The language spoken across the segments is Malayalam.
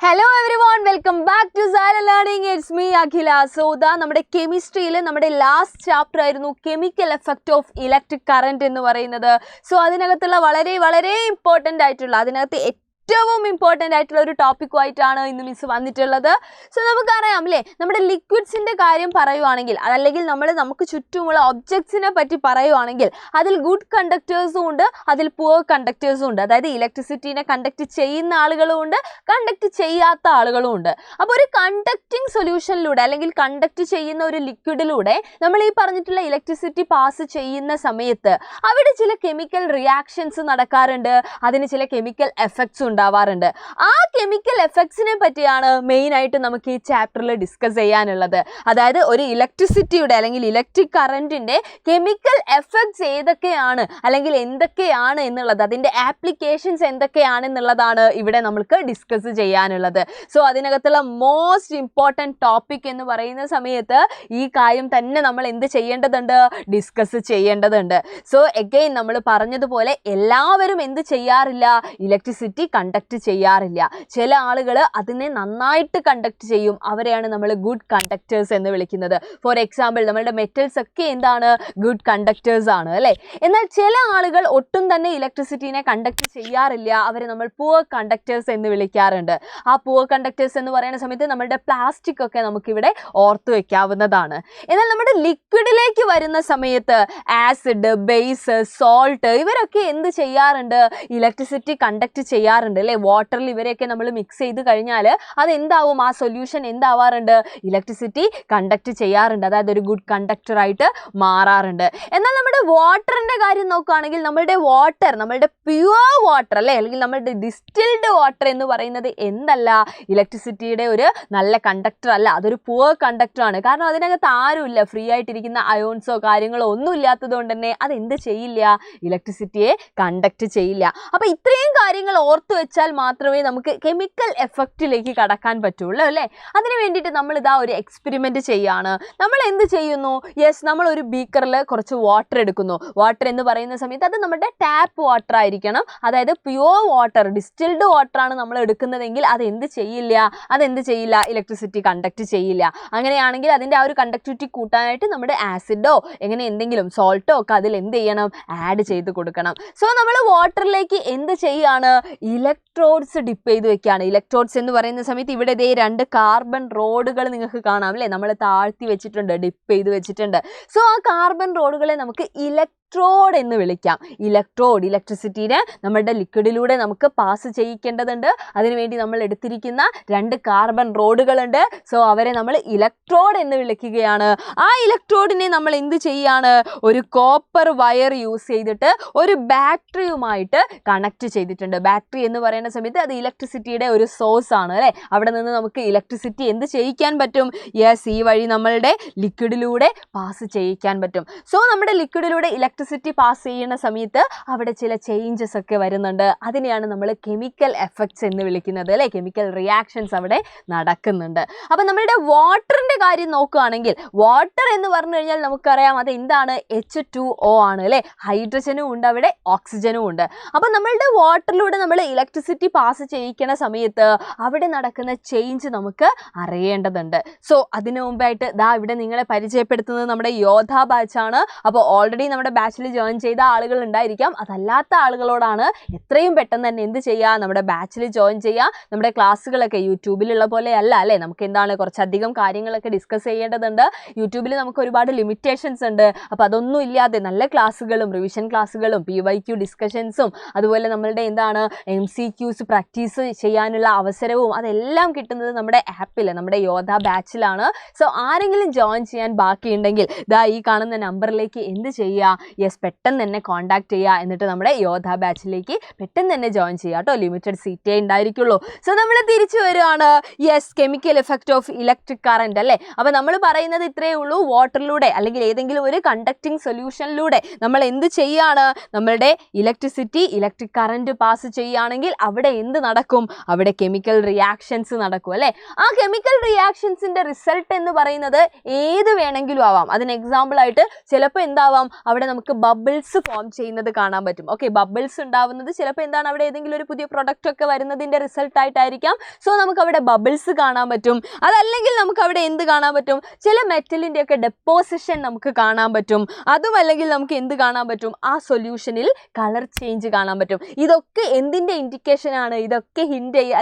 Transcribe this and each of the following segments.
Hello everyone, welcome back to Zara Learning. It's me Akhila. So നമ്മുടെ കെമിസ്ട്രിയിൽ നമ്മുടെ ലാസ്റ്റ് ചാപ്റ്റർ ആയിരുന്നു chemical effect of electric current എന്ന് പറയുന്നത്. സോ അതിനകത്തുള്ള വളരെ ഇമ്പോർട്ടൻ്റ് ആയിട്ടുള്ള അതിനകത്ത് ഏറ്റവും ഇമ്പോർട്ടൻ്റ് ആയിട്ടുള്ള ഒരു ടോപ്പിക്കുമായിട്ടാണ് ഇന്ന് മിസ് വന്നിട്ടുള്ളത്. സോ നമുക്കറിയാം അല്ലേ, നമ്മുടെ ലിക്വിഡ്സിൻ്റെ കാര്യം പറയുവാണെങ്കിൽ അതല്ലെങ്കിൽ നമുക്ക് ചുറ്റുമുള്ള ഒബ്ജക്ട്സിനെ പറ്റി പറയുവാണെങ്കിൽ അതിൽ ഗുഡ് കണ്ടക്ടേഴ്സും ഉണ്ട്, അതിൽ പുവർ കണ്ടക്ടേഴ്സും ഉണ്ട്. അതായത് ഇലക്ട്രിസിറ്റീനെ കണ്ടക്ട് ചെയ്യുന്ന ആളുകളും ഉണ്ട്, കണ്ടക്ട് ചെയ്യാത്ത ആളുകളും ഉണ്ട്. അപ്പോൾ ഒരു കണ്ടക്റ്റിംഗ് സൊല്യൂഷനിലൂടെ അല്ലെങ്കിൽ കണ്ടക്ട് ചെയ്യുന്ന ഒരു ലിക്വിഡിലൂടെ നമ്മൾ ഈ പറഞ്ഞിട്ടുള്ള ഇലക്ട്രിസിറ്റി പാസ് ചെയ്യുന്ന സമയത്ത് അവിടെ ചില കെമിക്കൽ റിയാക്ഷൻസ് നടക്കാറുണ്ട്, അതിന് ചില കെമിക്കൽ എഫക്ട്സ് ഉണ്ടാവാറുണ്ട്. ആ കെമിക്കൽ എഫക്ട്സിനെ പറ്റിയാണ് മെയിനായിട്ട് നമുക്ക് ഈ ചാപ്റ്ററിൽ ഡിസ്കസ് ചെയ്യാനുള്ളത്. അതായത് ഒരു ഇലക്ട്രിസിറ്റിയുടെ അല്ലെങ്കിൽ ഇലക്ട്രിക് കറൻറ്റിൻ്റെ കെമിക്കൽ എഫക്ട്സ് ഏതൊക്കെയാണ് അല്ലെങ്കിൽ എന്തൊക്കെയാണ് എന്നുള്ളത്, അതിൻ്റെ ആപ്ലിക്കേഷൻസ് എന്തൊക്കെയാണെന്നുള്ളതാണ് ഇവിടെ നമുക്ക് ഡിസ്കസ് ചെയ്യാനുള്ളത്. സോ അതിനകത്തുള്ള മോസ്റ്റ് ഇമ്പോർട്ടൻറ്റ് ടോപ്പിക് എന്ന് പറയുന്ന സമയത്ത് ഈ കാര്യം തന്നെ നമ്മൾ എന്ത് ചെയ്യേണ്ടതുണ്ട്, ഡിസ്കസ് ചെയ്യേണ്ടതുണ്ട്. സോ എഗെയിൻ നമ്മൾ പറഞ്ഞതുപോലെ എല്ലാവരും എന്ത് ചെയ്യാറില്ല, ഇലക്ട്രിസിറ്റി കണ്ടക്ട് ചെയ്യാറില്ല. ചില ആളുകൾ അതിനെ നന്നായിട്ട് കണ്ടക്ട് ചെയ്യും, അവരെയാണ് നമ്മൾ ഗുഡ് കണ്ടക്ടേഴ്സ് എന്ന് വിളിക്കുന്നത്. ഫോർ എക്സാമ്പിൾ നമ്മളുടെ മെറ്റൽസ് ഒക്കെ എന്താണ്, ഗുഡ് കണ്ടക്ടേഴ്സ് ആണ് അല്ലേ. എന്നാൽ ചില ആളുകൾ ഒട്ടും തന്നെ ഇലക്ട്രിസിറ്റീനെ കണ്ടക്ട് ചെയ്യാറില്ല, അവരെ നമ്മൾ പുവർ കണ്ടക്ടേഴ്സ് എന്ന് വിളിക്കാറുണ്ട്. ആ പുവർ കണ്ടക്ടേഴ്സ് എന്ന് പറയുന്ന സമയത്ത് നമ്മളുടെ പ്ലാസ്റ്റിക് ഒക്കെ നമുക്കിവിടെ ഓർത്ത് വയ്ക്കാവുന്നതാണ്. എന്നാൽ നമ്മുടെ ലിക്വിഡിലേക്ക് വരുന്ന സമയത്ത് ആസിഡ്, ബേസ്, സോൾട്ട് ഇവരൊക്കെ എന്ത് ചെയ്യാറുണ്ട്, ഇലക്ട്രിസിറ്റി കണ്ടക്ട് ചെയ്യാറുണ്ട് അല്ലേ. വാട്ടറിൽ ഇവരെയൊക്കെ നമ്മൾ മിക്സ് ചെയ്ത് കഴിഞ്ഞാൽ അതെന്താവും, ആ സൊല്യൂഷൻ എന്താവാറുണ്ട്, ഇലക്ട്രിസിറ്റി കണ്ടക്ട് ചെയ്യാറുണ്ട്, അതായത് ഒരു ഗുഡ് കണ്ടക്ടറായിട്ട് മാറാറുണ്ട്. എന്നാൽ നമ്മുടെ വാട്ടറിൻ്റെ കാര്യം നോക്കുകയാണെങ്കിൽ നമ്മളുടെ പ്യുവർ വാട്ടർ അല്ലേ, അല്ലെങ്കിൽ നമ്മളുടെ ഡിസ്റ്റിൽഡ് വാട്ടർ എന്ന് പറയുന്നത് എന്തല്ല, ഇലക്ട്രിസിറ്റിയുടെ ഒരു നല്ല കണ്ടക്ടർ അല്ല, അതൊരു പുവർ കണ്ടക്ടറാണ്. കാരണം അതിനകത്ത് ആരുമില്ല, ഫ്രീ ആയിട്ടിരിക്കുന്ന അയോൺസോ കാര്യങ്ങളോ ഒന്നും ഇല്ലാത്തത് കൊണ്ട് തന്നെ അതെന്ത് ചെയ്യില്ല, ഇലക്ട്രിസിറ്റിയെ കണ്ടക്ട് ചെയ്യില്ല. അപ്പോൾ ഇത്രയും കാര്യങ്ങൾ ഓർത്ത് വെച്ചാൽ മാത്രമേ നമുക്ക് കെമിക്കൽ എഫക്റ്റിലേക്ക് കടക്കാൻ പറ്റുള്ളൂ അല്ലേ. അതിന് വേണ്ടിയിട്ട് നമ്മളിതാ ഒരു എക്സ്പെരിമെൻറ്റ് ചെയ്യാണ്. നമ്മൾ എന്ത് ചെയ്യുന്നു, നമ്മൾ ഒരു ബീക്കറിൽ കുറച്ച് വാട്ടർ എടുക്കുന്നു. വാട്ടർ എന്ന് പറയുന്ന സമയത്ത് അത് നമ്മുടെ ടാപ്പ് വാട്ടർ ആയിരിക്കണം, അതായത് പ്യുവർ വാട്ടർ, ഡിസ്റ്റിൽഡ് വാട്ടറാണ് നമ്മൾ എടുക്കുന്നതെങ്കിൽ അതെന്ത് ചെയ്യില്ല, ഇലക്ട്രിസിറ്റി കണ്ടക്ട് ചെയ്യില്ല. അങ്ങനെയാണെങ്കിൽ അതിൻ്റെ ആ ഒരു കണ്ടക്ടിവിറ്റി കൂട്ടാനായിട്ട് നമ്മുടെ ആസിഡോ എന്തെങ്കിലും സോൾട്ടോ ഒക്കെ അതിൽ എന്ത് ചെയ്യണം, ആഡ് ചെയ്ത് കൊടുക്കണം. സോ നമ്മൾ വാട്ടറിലേക്ക് എന്ത് ചെയ്യാണ്, ഇലക്ട്രോഡ്സ് ഡിപ്പ് ചെയ്ത് വെക്കുകയാണ്. ഇലക്ട്രോഡ്സ് എന്ന് പറയുന്ന സമയത്ത് ഇവിടെ ദേ 2 കാർബൺ റോഡുകൾ നിങ്ങൾക്ക് കാണാം അല്ലേ, നമ്മൾ താഴ്ത്തി വെച്ചിട്ടുണ്ട്, ഡിപ്പ് ചെയ്ത് വെച്ചിട്ടുണ്ട്. സോ ആ കാർബൺ റോഡുകളെ നമുക്ക് ഇലക്ട്രോഡ് എന്ന് വിളിക്കാം. ഇലക്ട്രിസിറ്റീനെ നമ്മുടെ ലിക്വിഡിലൂടെ നമുക്ക് പാസ് ചെയ്യിക്കേണ്ടതുണ്ട്. അതിനുവേണ്ടി നമ്മൾ എടുത്തിരിക്കുന്ന 2 കാർബൺ റോഡുകളുണ്ട്. സോ അവരെ നമ്മൾ ഇലക്ട്രോഡ് എന്ന് വിളിക്കുകയാണ്. ആ ഇലക്ട്രോഡിനെ നമ്മൾ എന്ത് ചെയ്യാണ്, ഒരു കോപ്പർ വയർ യൂസ് ചെയ്തിട്ട് ഒരു ബാറ്ററിയുമായിട്ട് കണക്ട് ചെയ്തിട്ടുണ്ട്. ബാറ്ററി എന്ന് പറയുന്ന സമയത്ത് അത് ഇലക്ട്രിസിറ്റിയുടെ ഒരു സോഴ്സ് ആണ് അല്ലേ. അവിടെ നിന്ന് നമുക്ക് ഇലക്ട്രിസിറ്റി എന്ത് ചെയ്യിക്കാൻ പറ്റും, ഈ വഴി നമ്മളുടെ ലിക്വിഡിലൂടെ പാസ് ചെയ്യിക്കാൻ പറ്റും. സോ നമ്മുടെ ലിക്വിഡിലൂടെ ഇലക്ട്രിസിറ്റി പാസ് ചെയ്യുന്ന സമയത്ത് അവിടെ ചില ചേഞ്ചസ് ഒക്കെ വരുന്നുണ്ട്. അതിനെയാണ് നമ്മൾ കെമിക്കൽ എഫക്ട്സ് എന്ന് വിളിക്കുന്നത് അല്ലേ. കെമിക്കൽ റിയാക്ഷൻസ് അവിടെ നടക്കുന്നുണ്ട്. അപ്പം നമ്മളുടെ വാട്ടറിൻ്റെ കാര്യം നോക്കുകയാണെങ്കിൽ വാട്ടർ എന്ന് പറഞ്ഞു കഴിഞ്ഞാൽ നമുക്കറിയാം അത് എന്താണ്, H2O ആണ് അല്ലേ. ഹൈഡ്രജനും ഉണ്ട് അവിടെ, ഓക്സിജനും ഉണ്ട്. അപ്പം നമ്മളുടെ വാട്ടറിലൂടെ നമ്മൾ ഇലക്ട്രിസിറ്റി പാസ് ചെയ്യിക്കുന്ന സമയത്ത് അവിടെ നടക്കുന്ന ചേഞ്ച് നമുക്ക് അറിയേണ്ടതുണ്ട്. സോ അതിനു മുമ്പായിട്ട് ഇവിടെ നിങ്ങളെ പരിചയപ്പെടുത്തുന്നത് നമ്മുടെ യോധ ബാച്ചാണ്. അപ്പോൾ ഓൾറെഡി നമ്മുടെ ബാച്ചിൽ ജോയിൻ ചെയ്ത ആളുകൾ ഉണ്ടായിരിക്കാം. അതല്ലാത്ത ആളുകളോടാണ് എത്രയും പെട്ടെന്ന് തന്നെ എന്ത് ചെയ്യുക, നമ്മുടെ ബാച്ചിൽ ജോയിൻ ചെയ്യുക. നമ്മുടെ ക്ലാസ്സുകളൊക്കെ യൂട്യൂബിലുള്ള പോലെ അല്ല അല്ലേ, നമുക്ക് എന്താണ് കുറച്ചധികം കാര്യങ്ങളൊക്കെ ഡിസ്കസ് ചെയ്യേണ്ടതുണ്ട്. യൂട്യൂബിൽ നമുക്ക് ഒരുപാട് ലിമിറ്റേഷൻസ് ഉണ്ട്. അപ്പോൾ അതൊന്നും ഇല്ലാതെ നല്ല ക്ലാസ്സുകളും റിവിഷൻ ക്ലാസ്സുകളും PYQ ഡിസ്കഷൻസും അതുപോലെ നമ്മളുടെ MCQs പ്രാക്ടീസ് ചെയ്യാനുള്ള അവസരവും അതെല്ലാം കിട്ടുന്നത് നമ്മുടെ ആപ്പിൽ, നമ്മുടെ യോധ ബാച്ചിലാണ്. സോ ആരെങ്കിലും ജോയിൻ ചെയ്യാൻ ബാക്കിയുണ്ടെങ്കിൽ ഈ കാണുന്ന നമ്പറിലേക്ക് എന്ത് ചെയ്യുക, പെട്ടെന്ന് തന്നെ കോൺടാക്ട് ചെയ്യുക. എന്നിട്ട് നമ്മുടെ യോധ ബാച്ചിലേക്ക് പെട്ടെന്ന് തന്നെ ജോയിൻ ചെയ്യുക കേട്ടോ. ലിമിറ്റഡ് സീറ്റേ ഉണ്ടായിരിക്കുള്ളൂ. സോ നമ്മൾ തിരിച്ചു വരുവാണ്. Chemical effect of electric current അല്ലേ. അപ്പോൾ നമ്മൾ പറയുന്നത് ഇത്രയേ ഉള്ളൂ. വാട്ടറിലൂടെ അല്ലെങ്കിൽ ഏതെങ്കിലും ഒരു കണ്ടക്റ്റിംഗ് സൊല്യൂഷനിലൂടെ നമ്മൾ എന്ത് ചെയ്യാണ്, നമ്മളുടെ ഇലക്ട്രിക് കറന്റ് പാസ് ചെയ്യുകയാണെങ്കിൽ അവിടെ എന്ത് നടക്കും, അവിടെ കെമിക്കൽ റിയാക്ഷൻസ് നടക്കും അല്ലേ. ആ കെമിക്കൽ റിയാക്ഷൻസിൻ്റെ റിസൾട്ട് എന്ന് പറയുന്നത് ഏത് വേണമെങ്കിലും ആവാം. അതിന് എക്സാമ്പിൾ ആയിട്ട് ചിലപ്പോൾ എന്താവാം, അവിടെ നമുക്ക് നമുക്ക് ബബിൾസ് ഫോം ചെയ്യുന്നത് കാണാൻ പറ്റും. ഓക്കെ, ബബിൾസ് ഉണ്ടാവുന്നത് ചിലപ്പോൾ എന്താണ്, അവിടെ ഏതെങ്കിലും ഒരു പുതിയ പ്രൊഡക്റ്റ് ഒക്കെ വരുന്നതിൻ്റെ റിസൾട്ട് ആയിട്ടായിരിക്കാം. സോ നമുക്ക് അവിടെ ബബിൾസ് കാണാൻ പറ്റും. അതല്ലെങ്കിൽ നമുക്ക് അവിടെ എന്ത് കാണാൻ പറ്റും, ചില മെറ്റലിൻ്റെ ഒക്കെ ഡെപ്പോസിഷൻ നമുക്ക് കാണാൻ പറ്റും. അതും അല്ലെങ്കിൽ നമുക്ക് എന്ത് കാണാൻ പറ്റും, ആ സൊല്യൂഷനിൽ കളർ ചേഞ്ച് കാണാൻ പറ്റും. ഇതൊക്കെ എന്തിൻ്റെ ഇൻഡിക്കേഷൻ ആണ്, ഇതൊക്കെ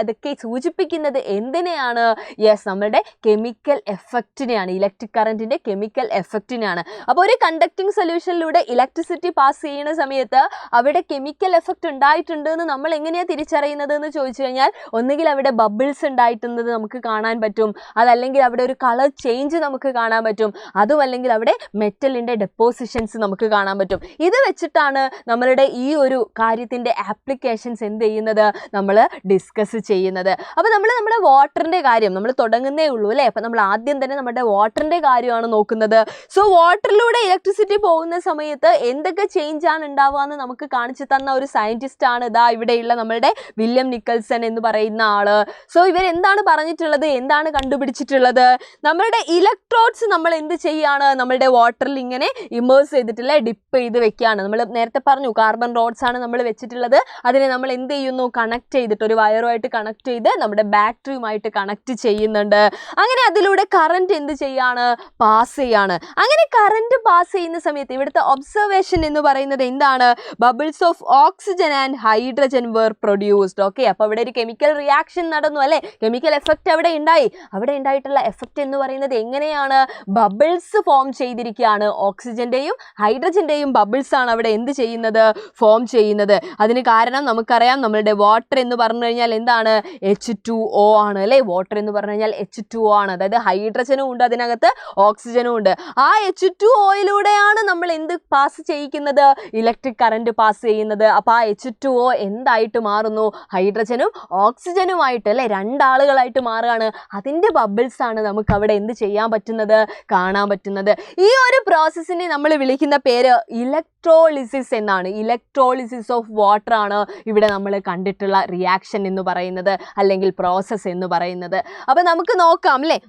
അതൊക്കെ സൂചിപ്പിക്കുന്നത് എന്തിനെയാണ്, യെസ് നമ്മുടെ കെമിക്കൽ എഫക്റ്റിനെയാണ്, ഇലക്ട്രിക് കറണ്ടിൻ്റെ കെമിക്കൽ എഫക്റ്റിനെയാണ്. അപ്പോൾ ഒരു കണ്ടക്ടിങ് സൊല്യൂഷനിലൂടെ ഇലക്ട്രിസിറ്റി പാസ് ചെയ്യുന്ന സമയത്ത് അവിടെ കെമിക്കൽ എഫക്റ്റ് ഉണ്ടായിട്ടുണ്ട് എന്ന് നമ്മൾ എങ്ങനെയാണ് തിരിച്ചറിയുന്നത് എന്ന് ചോദിച്ചു കഴിഞ്ഞാൽ, ഒന്നുകിൽ അവിടെ ബബിൾസ് ഉണ്ടായിട്ടുള്ളത് നമുക്ക് കാണാൻ പറ്റും, അതല്ലെങ്കിൽ അവിടെ ഒരു കളർ ചേഞ്ച് നമുക്ക് കാണാൻ പറ്റും, അതുമല്ലെങ്കിൽ അവിടെ മെറ്റലിൻ്റെ ഡെപ്പോസിഷൻസ് നമുക്ക് കാണാൻ പറ്റും. ഇത് വെച്ചിട്ടാണ് നമ്മളുടെ ഈ ഒരു കാര്യത്തിൻ്റെ ആപ്ലിക്കേഷൻസ് എന്ത് ചെയ്യുന്നത്, നമ്മൾ ഡിസ്കസ് ചെയ്യുന്നത്. അപ്പോൾ നമ്മുടെ വാട്ടറിൻ്റെ കാര്യം നമ്മൾ തുടങ്ങുന്നേ ഉള്ളൂ അല്ലേ. അപ്പോൾ നമ്മൾ ആദ്യം തന്നെ നമ്മുടെ വാട്ടറിൻ്റെ കാര്യമാണ് നോക്കുന്നത്. സോ വാട്ടറിലൂടെ ഇലക്ട്രിസിറ്റി പോകുന്ന സമയത്ത് എന്തൊക്കെ ചേഞ്ച് ആണ് ഉണ്ടാവുക എന്ന് നമുക്ക് കാണിച്ചു തന്ന ഒരു സയൻറ്റിസ്റ്റ് ആണ് ഇതാ ഇവിടെയുള്ള നമ്മളുടെ വില്യം നിക്കൽസൺ എന്ന് പറയുന്ന ആള്. സോ ഇവരെന്താണ് പറഞ്ഞിട്ടുള്ളത്, എന്താണ് കണ്ടുപിടിച്ചിട്ടുള്ളത്, നമ്മളുടെ ഇലക്ട്രോഡ്സ് നമ്മൾ എന്ത് ചെയ്യാണ്, നമ്മളുടെ വാട്ടറിൽ ഇങ്ങനെ ഇമേഴ്സ് ചെയ്തിട്ടില്ല, ഡിപ്പ് ചെയ്ത് വെക്കുകയാണ്. നമ്മൾ നേരത്തെ പറഞ്ഞു കാർബൺ റോഡ്സ് ആണ് നമ്മൾ വെച്ചിട്ടുള്ളത്. അതിനെ നമ്മൾ എന്ത് ചെയ്യുന്നു, കണക്ട് ചെയ്തിട്ട് ഒരു വയറുമായിട്ട് കണക്ട് ചെയ്ത് നമ്മുടെ ബാറ്ററിയുമായിട്ട് കണക്ട് ചെയ്യുന്നുണ്ട്. അങ്ങനെ അതിലൂടെ കറണ്ട് എന്ത് ചെയ്യാണ്, പാസ് ചെയ്യാണ്. അങ്ങനെ കറണ്ട് പാസ് ചെയ്യുന്ന സമയത്ത് ഇവിടുത്തെ ഒബ്സർവേഷൻ എന്ന് പറയുന്നത് എന്താണ്, bubbles of oxygen and hydrogen were produced. Okay, അപ്പോൾ അവിടെ ഒരു കെമിക്കൽ റിയാക്ഷൻ നടന്നു അല്ലേ, കെമിക്കൽ എഫക്റ്റ് അവിടെ ഉണ്ടായി. അവിടെ ഉണ്ടായിട്ടുള്ള എഫക്റ്റ് എന്ന് പറയുന്നത് എങ്ങനെയാണ്, ബബിൾസ് ഫോം ചെയ്തിരിക്കുകയാണ്. ഓക്സിജന്റെയും ഹൈഡ്രജന്റെയും ബബിൾസ് ആണ് അവിടെ എന്ത് ചെയ്യുന്നത്, ഫോം ചെയ്യുന്നത്. അതിന് കാരണം നമുക്കറിയാം, നമ്മളുടെ വാട്ടർ എന്ന് പറഞ്ഞു കഴിഞ്ഞാൽ എന്താണ്, H2O ആണ് അല്ലേ. വാട്ടർ എന്ന് പറഞ്ഞു കഴിഞ്ഞാൽ H2O ആണ്, അതായത് ഹൈഡ്രജനും ഉണ്ട് അതിനകത്ത്, ഓക്സിജനും ഉണ്ട്. ആ H2Oയിലൂടെയാണ് നമ്മൾ എന്ത് പാസ് ചെയ്യിക്കുന്നത്, ഇലക്ട്രിക് കറണ്ട് പാസ് ചെയ്യുന്നത്. അപ്പോൾ ആ H2O എന്തായിട്ട് മാറുന്നു, ഹൈഡ്രജനും ഓക്സിജനുമായിട്ട് അല്ലേ, രണ്ടാളുകളായിട്ട് മാറുകയാണ്. അതിൻ്റെ ബബിൾസ് ആണ് നമുക്ക് അവിടെ എന്ത് ചെയ്യാൻ പറ്റുന്നത്, കാണാൻ പറ്റുന്നത്. ഈ ഒരു പ്രോസസ്സിനെ നമ്മൾ വിളിക്കുന്ന പേര് ഇലക്ട്രോളിസിസ് എന്നാണ്. ഇലക്ട്രോളിസിസ് ഓഫ് വാട്ടർ ആണ് ഇവിടെ നമ്മൾ കണ്ടിട്ടുള്ള റിയാക്ഷൻ എന്ന് പറയുന്നത്, അല്ലെങ്കിൽ പ്രോസസ്സ് എന്ന് പറയുന്നത്. അപ്പോൾ നമുക്ക് നോക്കാം അല്ലേ.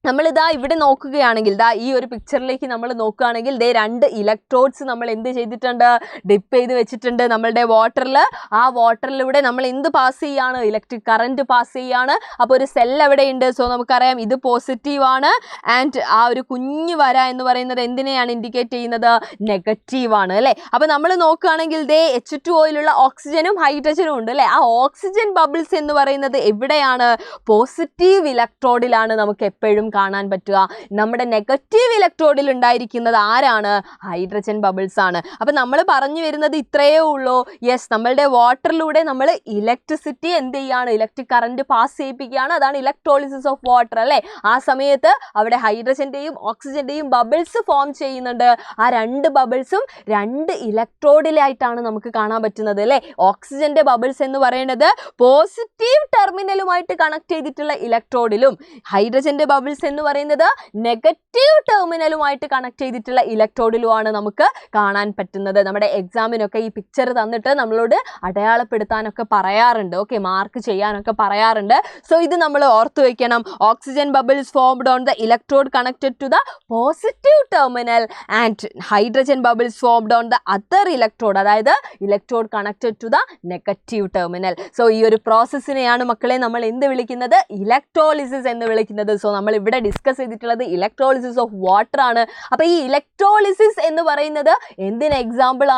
നമ്മളിതാ ഇവിടെ നോക്കുകയാണെങ്കിൽ, ഈ ഒരു പിക്ചറിലേക്ക് നമ്മൾ നോക്കുകയാണെങ്കിൽ രണ്ട് ഇലക്ട്രോഡ്സ് നമ്മൾ എന്ത് ചെയ്തിട്ടുണ്ട്, ഡിപ്പ് ചെയ്ത് വെച്ചിട്ടുണ്ട് നമ്മളുടെ വാട്ടറിൽ. ആ വാട്ടറിലൂടെ നമ്മൾ എന്ത് പാസ് ചെയ്യാണ്, ഇലക്ട്രിക് കറണ്ട് പാസ് ചെയ്യാണ്. അപ്പോൾ ഒരു സെൽ എവിടെയുണ്ട്, സോ നമുക്കറിയാം ഇത് പോസിറ്റീവ് ആണ്. ആൻഡ് ആ ഒരു കുഞ്ഞു വര എന്ന് പറയുന്നത് എന്തിനെയാണ് ഇൻഡിക്കേറ്റ് ചെയ്യുന്നത്, നെഗറ്റീവ് ആണ് അല്ലേ. അപ്പോൾ നമ്മൾ നോക്കുകയാണെങ്കിൽ H2Oയിലുള്ള ഓക്സിജനും ഹൈഡ്രജനും ഉണ്ട് അല്ലേ. ആ ഓക്സിജൻ ബബിൾസ് എന്ന് പറയുന്നത് എവിടെയാണ്, പോസിറ്റീവ് ഇലക്ട്രോഡിലാണ് നമുക്ക് എപ്പോഴും കാണാൻ പറ്റുക. നമ്മുടെ നെഗറ്റീവ് ഇലക്ട്രോഡിൽ ഉണ്ടായിരിക്കുന്നത് ആരാണ്, ഹൈഡ്രജൻ ബബിൾസ് ആണ്. അപ്പം നമ്മൾ പറഞ്ഞു വരുന്നത് ഇത്രയേ ഉള്ളൂ. യെസ്, നമ്മളുടെ വാട്ടറിലൂടെ നമ്മൾ ഇലക്ട്രിസിറ്റി എന്ത് ചെയ്യാണ്, ഇലക്ട്രിക് കറണ്ട് പാസ് ചെയ്യിപ്പിക്കുകയാണ്. അതാണ് ഇലക്ട്രോളിസിസ് ഓഫ് വാട്ടർ അല്ലേ. ആ സമയത്ത് അവിടെ ഹൈഡ്രജന്റെയും ഓക്സിജന്റെയും ബബിൾസ് ഫോം ചെയ്യുന്നുണ്ട്. ആ രണ്ട് ബബിൾസും രണ്ട് ഇലക്ട്രോഡിലായിട്ടാണ് നമുക്ക് കാണാൻ പറ്റുന്നത് അല്ലേ. ഓക്സിജന്റെ ബബിൾസ് എന്ന് പറയുന്നത് പോസിറ്റീവ് ടെർമിനലുമായിട്ട് കണക്ട് ചെയ്തിട്ടുള്ള ഇലക്ട്രോഡിലും, ഹൈഡ്രജന്റെ ബബിൾസ് എന്ന് പറയുന്നത് നെഗറ്റീവ് ടെർമിനലുമായിട്ട് കണക്ട് ചെയ്തിട്ടുള്ള ഇലക്ട്രോഡിലുമാണ് നമുക്ക് കാണാൻ പറ്റുന്നത്. നമ്മുടെ എക്സാമിനൊക്കെ ഈ പിക്ചർ തന്നിട്ട് നമ്മളോട് അടയാളപ്പെടുത്താനൊക്കെ പറയാറുണ്ട്. ഓക്കെ, മാർക്ക് ചെയ്യാനൊക്കെ പറയാറുണ്ട്. സോ ഇത് നമ്മൾ ഓർത്തു വെക്കണം. Oxygen bubbles formed on the electrode connected to the positive terminal and hydrogen bubbles formed on the other electrode, അതായത് electrode connected to the negative terminal. So ഈ ഒരു പ്രോസസ്സിനെയാണ് മക്കളെ നമ്മൾ എന്ത് വിളിക്കുന്നത്, ഇലക്ട്രോളിസിസ് എന്ന് വിളിക്കുന്നത്. സോ നമ്മൾ ഇവിടെ ഡിസ്കസ് ചെയ്തിട്ടുള്ളത് ഇലക്ട്രോളിസിസ് ഓഫ് വാട്ടർ ആണ്. അപ്പോൾ ഈ ഇലക്ട്രോളിസിസ് എന്ന് പറയുന്നത് എന്തിന് എക്സാമ്പിൾ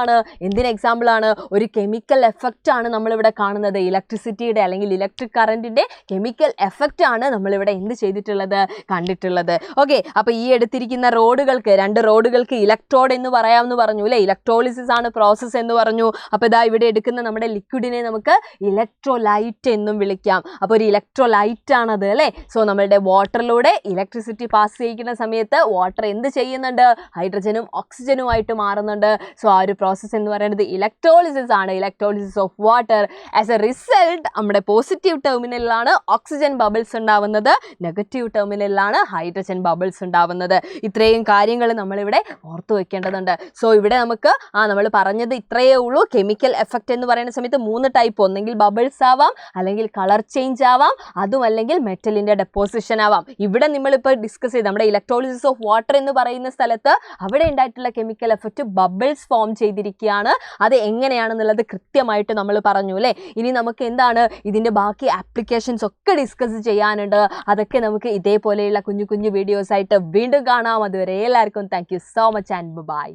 ആണ്, ഒരു കെമിക്കൽ എഫക്റ്റ് ആണ് നമ്മളിവിടെ കാണുന്നത്. ഇലക്ട്രിസിറ്റിയുടെ അല്ലെങ്കിൽ ഇലക്ട്രിക് കറണ്ടിൻ്റെ കെമിക്കൽ എഫക്റ്റ് ആണ് നമ്മളിവിടെ എന്ത് ചെയ്തിട്ടുള്ളത്, കണ്ടിട്ടുള്ളത്. ഓക്കെ, അപ്പോൾ ഈ എടുത്തിരിക്കുന്ന റോഡുകൾക്ക്, രണ്ട് റോഡുകൾക്ക് ഇലക്ട്രോഡ് എന്ന് പറയാമെന്ന് പറഞ്ഞു അല്ലേ. ഇലക്ട്രോളിസിസ് ആണ് പ്രോസസ്സ് എന്ന് പറഞ്ഞു. അപ്പോൾ ഇതാ ഇവിടെ എടുക്കുന്ന നമ്മുടെ ലിക്വിഡിനെ നമുക്ക് ഇലക്ട്രോലൈറ്റ് എന്നും വിളിക്കാം. അപ്പോൾ ഒരു ഇലക്ട്രോലൈറ്റ് ആണത് അല്ലേ. സോ നമ്മളുടെ വാട്ടറിലൂടെ ഇലക്ട്രിസിറ്റി പാസ് ചെയ്യിക്കുന്ന സമയത്ത് വാട്ടർ എന്ത് ചെയ്യുന്നുണ്ട്, ഹൈഡ്രജനും ഓക്സിജനുമായിട്ട് മാറുന്നുണ്ട്. സോ ആ ഒരു പ്രോസസ്സ് എന്ന് പറയുന്നത് ഇലക്ട്രോളിസിസ് ആണ്, electrolysis of water. As A result നമ്മുടെ പോസിറ്റീവ് ടെർമിനലിലാണ് ഓക്സിജൻ ബബിൾസ് ഉണ്ടാവുന്നത്, നെഗറ്റീവ് ടെർമിനലിലാണ് ഹൈഡ്രജൻ ബബിൾസ് ഉണ്ടാവുന്നത്. ഇത്രയും കാര്യങ്ങൾ നമ്മളിവിടെ ഓർത്തു വെക്കേണ്ടതുണ്ട്. സോ ഇവിടെ നമുക്ക് നമ്മൾ പറഞ്ഞത് ഇത്രയേ ഉള്ളൂ. കെമിക്കൽ എഫക്റ്റ് എന്ന് പറയുന്ന സമയത്ത് 3 ടൈപ്പ്, ഒന്നെങ്കിൽ ബബിൾസ് ആവാം, അല്ലെങ്കിൽ കളർ ചേഞ്ച് ആവാം, അതും അല്ലെങ്കിൽ മെറ്റലിൻ്റെ ഡെപ്പോസിഷൻ ആവാം. ഇവിടെ നമ്മളിപ്പോൾ ഡിസ്കസ് ചെയ്ത് നമ്മുടെ ഇലക്ട്രോളിസിസ് ഓഫ് വാട്ടർ എന്ന് പറയുന്ന സ്ഥലത്ത് അവിടെ ഉണ്ടായിട്ടുള്ള കെമിക്കൽ എഫക്റ്റ് ബബിൾസ് ഫോം ചെയ്തിരിക്കുകയാണ്. അത് എങ്ങനെയാണെന്നുള്ളത് കൃത്യമായിട്ട് നമ്മൾ പറഞ്ഞു അല്ലേ. ഇനി നമുക്ക് എന്താണ് ഇതിൻ്റെ ബാക്കി ആപ്ലിക്കേഷൻസ് ഒക്കെ ഡിസ്കസ് ചെയ്യാനുണ്ട്. അതൊക്കെ നമുക്ക് ഇതേപോലെയുള്ള കുഞ്ഞു കുഞ്ഞു വീഡിയോസ് ആയിട്ട് വീണ്ടും കാണാം. അതുവരെ എല്ലാവർക്കും thank you so much and by.